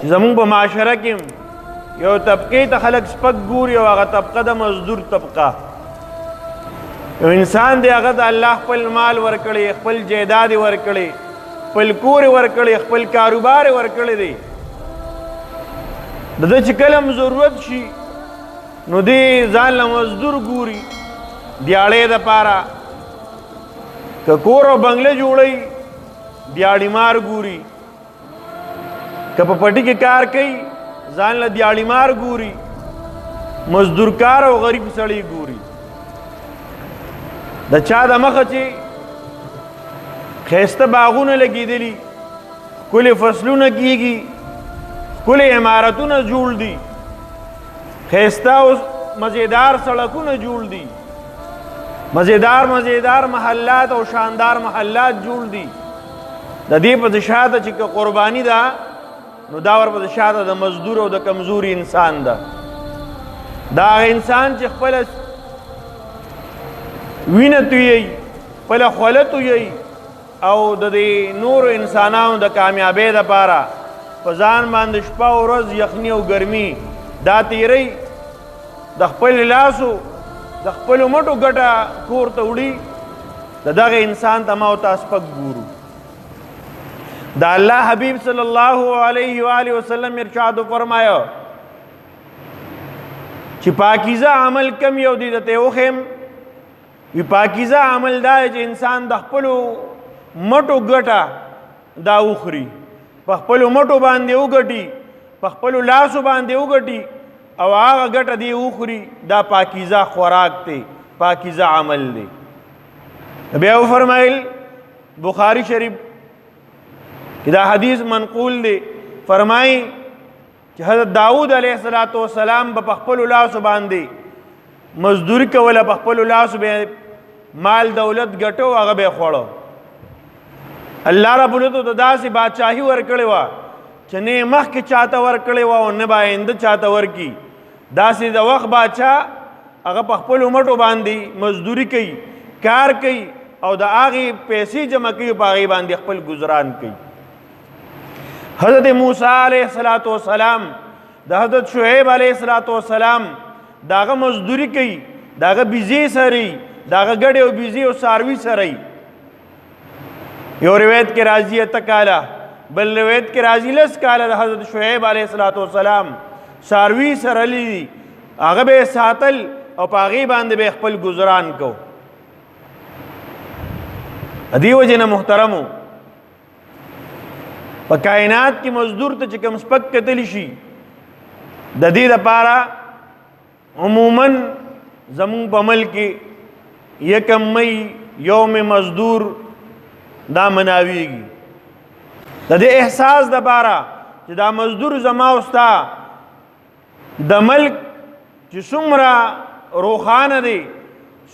چې زمونږ په معاشره کې یو طبقې ته خلک سپک ګوري او هغه طبقه د مزدور طبقه. یو انسان دی هغه د الله خپل مال ورکړی، خپل جایداد یې ورکړی، خپل کور یې ورکړی، خپل کاروبار یې ورکړی دی. د ده چې کله هم ضرورت شي نو دی ځان له مزدور ګوري دیاړۍ دپاره. که کور او بنګله جوړوي دیاړي مار ګوري، که په پټي کې کار کوي ځان له دیاړي مار ګوري، مزدور کار او غریب سړی ګوري. د چا د مخه چې ښایسته باغونه لګېدلي، ښکلې فصلونه کېږي، ښکلې عمارتونه جوړ دي، ښایسته او مزیدار سړکونه جوړ دي، مزیدار محلات او شاندار محلات جوړ دي. د دې په شاته چې که قرباني ده نو دا ورپسې شاته د مزدور او د کمزوري انسان ده. دا هغه انسان چې خپله وینه تویوي، خپله خوله تویوي او د دې نورو انسانانو د کامیابۍ دپاره په ځان باندې شپه او ورځ یخني او ګرمي دا تیری، د خپل لاسو د خپلو مټو ګټه کور ته وړي. د دغه انسان ته ما او تاسو سپک ګورو. د الله حبیب صلی الله علیه و آله وسلم ارشاد فرمایه چې پاکیزه عمل کم یو دی درته وښیم. وی پاکیزه عمل دا چې انسان د خپلو مټو ګټه دا وخوري، په خپلو مټو باندې وګټي، په خپلو لاسو باندې وګټي او هغه ګټه دی وخوري. دا پاکیزه خوراک دی، پاکیزه عمل دی. بیا وفرمایل بخاری شریف دا حدیث منقول دی، فرمایي چې حضرت داود علیه السلام به په خپلو لاسو باندې مزدوري کوله، په خپلو لاسو به مال دولت ګټو، هغه به یې خوړو. الله رب العزت ته داسې بادشاهي ورکړې وه چې نه یې مخکې چاته ورکړې وه او نه به آینده چاته ورکي. داسې د وخت بادشاه هغه په خپلو مټو باندې مزدوري کوي، کار کوي او د هغې پیسې جمع کوي، په هغې باندې خپل ګزران کوي. حضرت موسی علیه السلام د حضرت شعیب علیه السلام د هغه مزدوري کوي، د هغه بیزې سره یي، د هغه ګډې او بیزې او څاروي سره یي. یو روایت کې راځي 8 کاله، بل روایت کې راځي 10 کاله د حضرت شعیب علیه السلام څاروي سره دي، هغه به یې ساتل او په هغې باندې به خپل ګزران کو. دې وجې نه محترمو په کائنات کې مزدور ته چې کوم سپک کتلی شي، د دې دپاره عموماً زمونږ په ملک کې 1 مئی یوم مزدور دا مناویږي. د دې احساس دپاره چې دا مزدور زما او ستا د ملک چې څومره روښانه دی،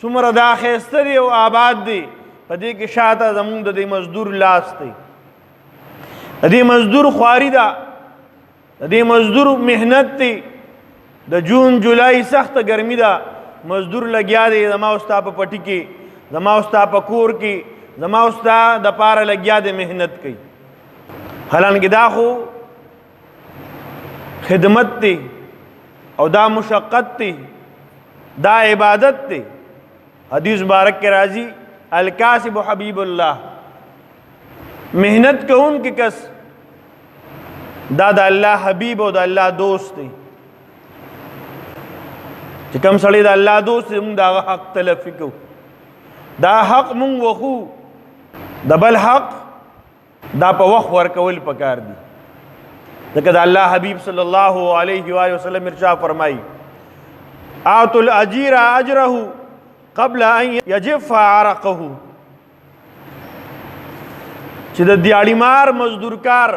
څومره دا ښایسته دی او آباد دی، په دې کې شاته زمونږ د دې مزدور لاس دی، د دې مزدور خواري ده، د دې مزدور محنت دی. د جون جولای سخته ګرمي ده، مزدور لګیا دی زما او ستا په پټي کې، زما او ستا په کور کې، زما او ستا دپاره لګیا دی، محنت کوي. حالانکه دا خو خدمت دی او دا مشقت دی، دا عبادت دی. حدیث مبارک کې راځي الکاسب حبیب الله، محنت کون کې کس دا د الله حبیب او د الله دوست دی. چې کوم سړی د الله دوست دی موږ د هغه حق تلفي کوو، دا حق موږ وخو، د بل حق دا په وخت ورکول پکار دي. ځکه د الله حبیب صلی الله علیه و آله وسلم ارشاد فرمایي اعطوا الاجیر اجره قبل ان یجف عرقه، چې د دیاړي مار مزدور کار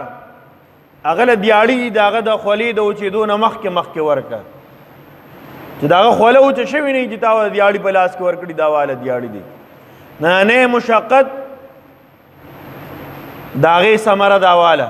هغه له دیاړي د هغه د خولې د وچېدو نه مخکې ورکړه، چې د هغه خوله وچه شوې نه وي چې تا د دیاړي په لاس کې ورکړي، دا واله دیاړي دی. نه مشقت د هغې ثمره دا واله